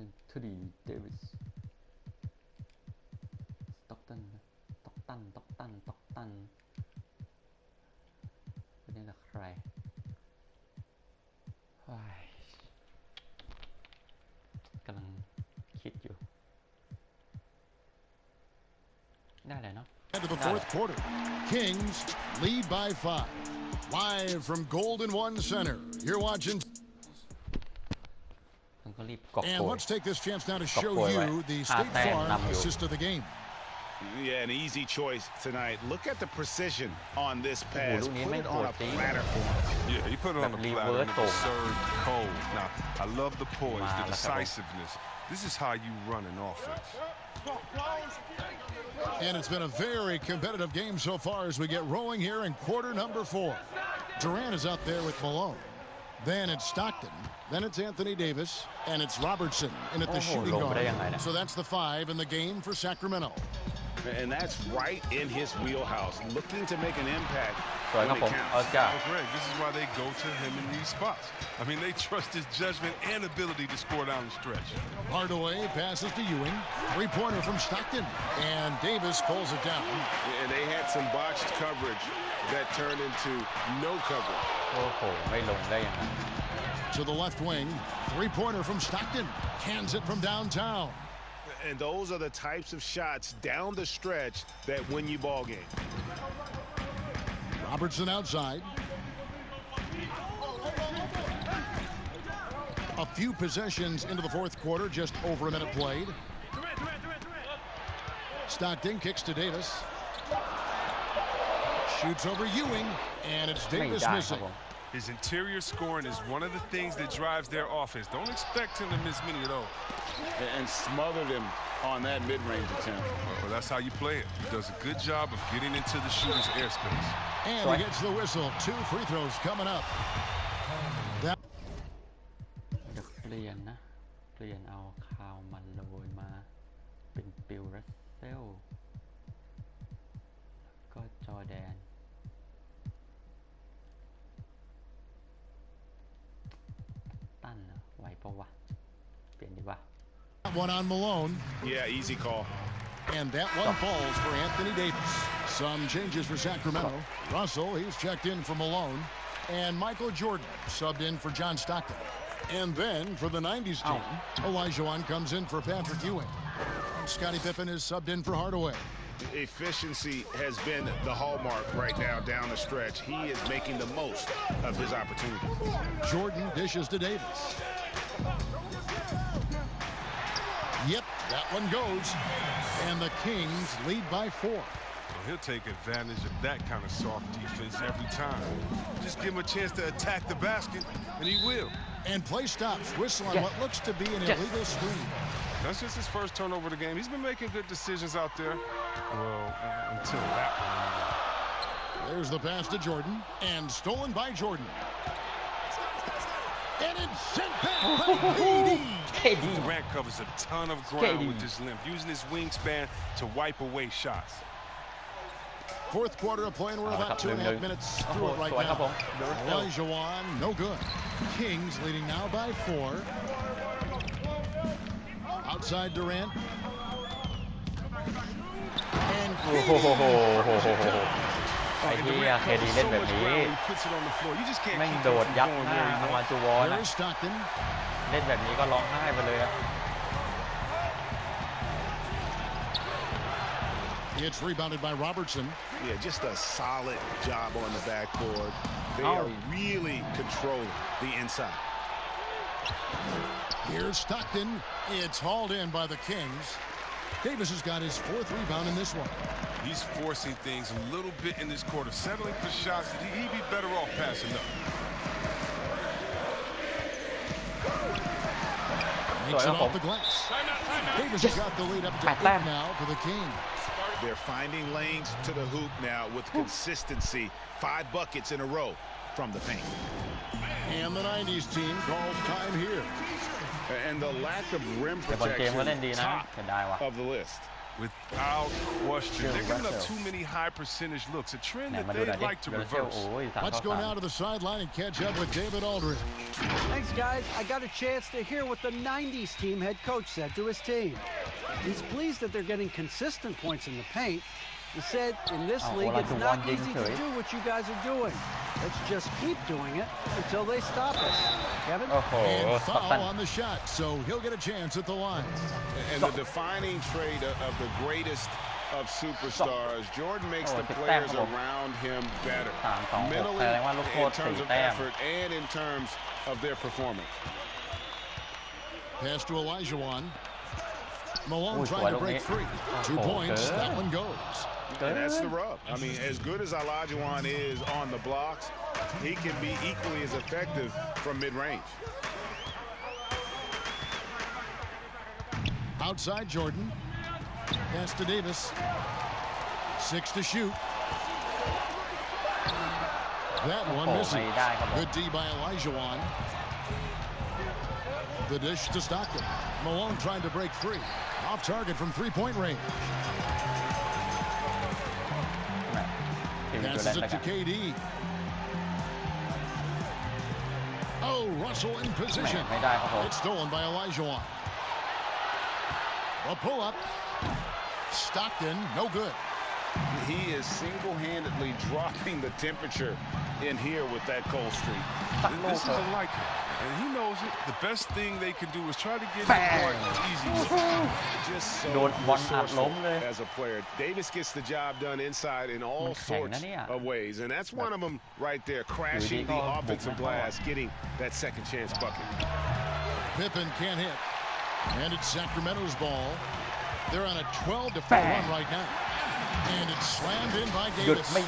Anthony Davis ต็อกตันเป็นยังไงใครกำลังคิดอยู่ได้เลยเนาะ Into the fourth quarter. Kings lead by 5. Live from Golden One Center. You're watching. And let's take this chance now to show you the State Farm assist of the game. Yeah, an easy choice tonight. Look at the precision on this pass. Put it on a platter. Yeah, he put it on a platter and it served cold. Now, I love the poise, the decisiveness. This is how you run an offense. And it's been a very competitive game so far as we get rolling here in quarter number 4. Durant is out there with Malone. Then it's Stockton. Then it's Anthony Davis. And it's Robertson in at the shooting guard. So that's the 5 in the game for Sacramento. And that's right in his wheelhouse, looking to make an impact when it counts. Greg, this is why they go to him in these spots. I mean, they trust his judgment and ability to score down the stretch. Hardaway passes to Ewing. Three-pointer from Stockton. And Davis pulls it down. And they had some botched coverage that turned into no coverage. To the left wing. Three-pointer from Stockton. Cans it from downtown. And those are the types of shots down the stretch that win you ball game. Robertson outside. A few possessions into the fourth quarter, just over a minute played. Stockton kicks to Davis. Shoots over Ewing, and it's Davis missing. His interior scoring is one of the things that drives their offense. Don't expect him to miss many of those. And smothered him on that mid-range attempt. Well, that's how you play it. He does a good job of getting into the shooter's airspace. And he gets the whistle. 2 free throws coming up. That เปลี่ยนเอาคาวมันโรยมาเป็นบิล รัสเซลก็จอร์แดนตั้นไหวปะวะเปลี่ยนดีวะ One on Malone. Yeah, easy call. And that one falls for Anthony Davis. Some changes for Sacramento. Russell, he's checked in for Malone. And Michael Jordan subbed in for John Stockton. And then for the 90s team, Olajuwon comes in for Patrick Ewing. Scottie Pippen is subbed in for Hardaway. Efficiency has been the hallmark right now down the stretch. He is making the most of his opportunity. Jordan dishes to Davis. Yep, that one goes. And the Kings lead by 4. Well, he'll take advantage of that kind of soft defense every time. Just give him a chance to attack the basket, and he will. And play stops. Whistle on what looks to be an illegal screen. That's just his first turnover of the game. He's been making good decisions out there. Well, until that one. There's the pass to Jordan, and stolen by Jordan. And it's sent back by KD. Durant covers a ton of ground with his length, using his wingspan to wipe away shots. Fourth quarter of play, and we're about 2.5 minutes through it right now. Olajuwon, no good. Kings leading now by 4. Outside Durant. Andไอ้ที่เคดีเล่นแบบนี้แม่งโดดยับหน้าอวาจูวอนเล่นแบบนี้ก็ร้องไห้ไปเลยอะ It's rebounded by Robertson. Yeah, just a solid job on the backboard. They are really controlling the inside. Here's Stockton. It's hauled in by the Kings. Davis has got his 4th rebound in this one. He's forcing things a little bit in this quarter, settling for shots that he'd be better off passing up. Makes it off the glass. Davis has got the lead up to 8 now for the Kings. They're finding lanes to the hoop now with consistency. 5 buckets in a row from the paint. And the 90s team calls time here. And the lack of rim protection, top of the list. Without question. They're giving up too many high percentage looks, a trend that they'd like to reverse. Let's go now to the sideline and catch up with David Aldridge. Thanks, guys. I got a chance to hear what the 90s team head coach said to his team. He's pleased that they're getting consistent points in the paint. He said, in this league, it's not easy to do what you guys are doing. Let's just keep doing it until they stop us. Kevin? And foul on the shot, so he'll get a chance at the line. And the defining trait of the greatest of superstars, Jordan makes the players around him better, mentally, in terms of effort, and in terms of their performance. Pass to Olajuwon. Malone trying to break free. 2 points, that one goes. And that's the rub. I mean, as good as Olajuwon is on the blocks, he can be equally as effective from mid-range. Outside Jordan. Pass to Davis. 6 to shoot. That one misses. Good D by Olajuwon. The dish to Stockton. Malone trying to break free. Off target from 3-point range. Passes it to KD. Oh, Russell in position. It's stolen by Olajuwon. A pull-up. Stockton, no good. He is single-handedly dropping the temperature in here with that cold streak. This is a like him, and he knows it. The best thing they can do is try to get him more easy. Just so resourceful as a player. Davis gets the job done inside in all sorts of ways, and that's one of them right there, crashing the offensive glass, getting that second chance bucket. Pippen can't hit, and it's Sacramento's ball. They're on a 12-4 run right now. And it's slammed in by Davis. And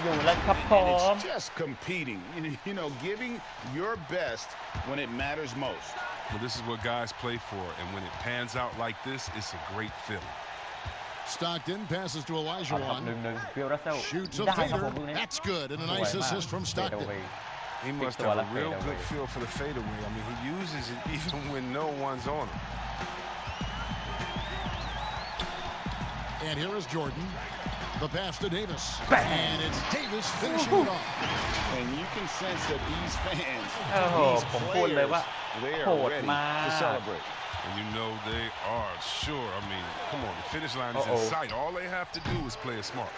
it's just competing, you know, giving your best when it matters most. Well, this is what guys play for, and when it pans out like this, it's a great feeling. Stockton passes to Olajuwon. Shoots a fader. That's good, and a nice assist from Stockton. He must have a real good feel for the fadeaway. I mean, he uses it even when no one's on him. And here is Jordan. The pass to Davis. And it's Davis finishing it off. And you can sense that these fans, these players, they are ready to celebrate. And you know they are sure. I mean, come on, the finish line is in sight. All they have to do is play it smart.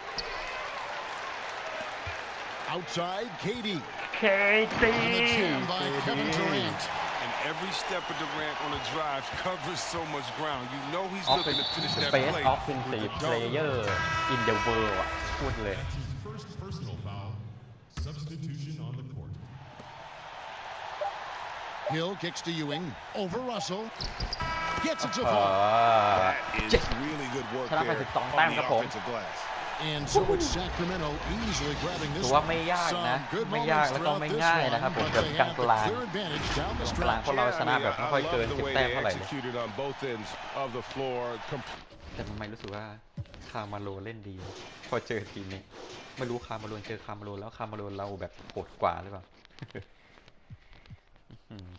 Outside, KD. KD. And the jam by Kevin Durant. And every step of Durant on the drive covers so much ground. You know he's looking to finish that play. Offensive player in the world.พูดเลย First personal foul. Substitution on the court. Hill kicks to Ewing. Over Russell. Gets it to fall. That is really good work there on the offensive glass. And so it's Sacramento easily grabbing this ว่าไม่ยากนะ ไม่ยากแล้วก็ไม่ง่ายนะครับผมแบบกลางกลางพวกเราชนะแบบไม่ค่อยเกิน10 แต้มเท่าไหร่เลยแต่ทำไมรู้สึกว่าคาร์มาโลเล่นดีพอเจอทีมนี้ไม่รู้คาร์มาโลเจอคาร์มาโลแล้วคาร์มาโลเราแบบโหดกว่าหรือเปล่า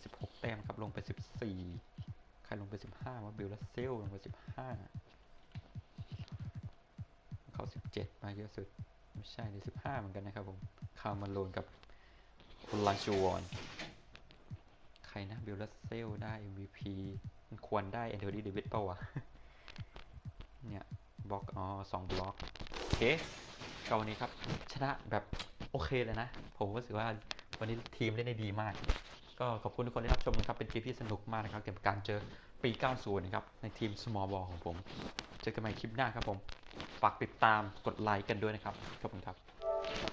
16 แต้มครับลงไป14ใครลงไป15ว่าบิลลัสเซลลงไป15เขา17มาเยอะสุดไม่ใช่ใน15เหมือนกันนะครับผมคาร์มาโลนกับคุณลาชูวอนใครนะบิลลัสเซลได้ MVP มันควรได้แอนโทนีเดวิดเปล่าวะ เนี่ยบล็อก2 บล็อกโอเคก็วันนี้ครับชนะแบบโอเคเลยนะผมรู้สึกว่าวันนี้ทีมเล่นได้ดีมากก็ขอบคุณทุกคนที่รับชมนะครับเป็นเกมที่สนุกมากนะครับเกี่ยวกับการเจอปี90นะครับในทีม Small Ball ของผมเจอกันใหม่คลิปหน้าครับผมฝากติดตามกดไลค์กันด้วยนะครับขอบคุณครับ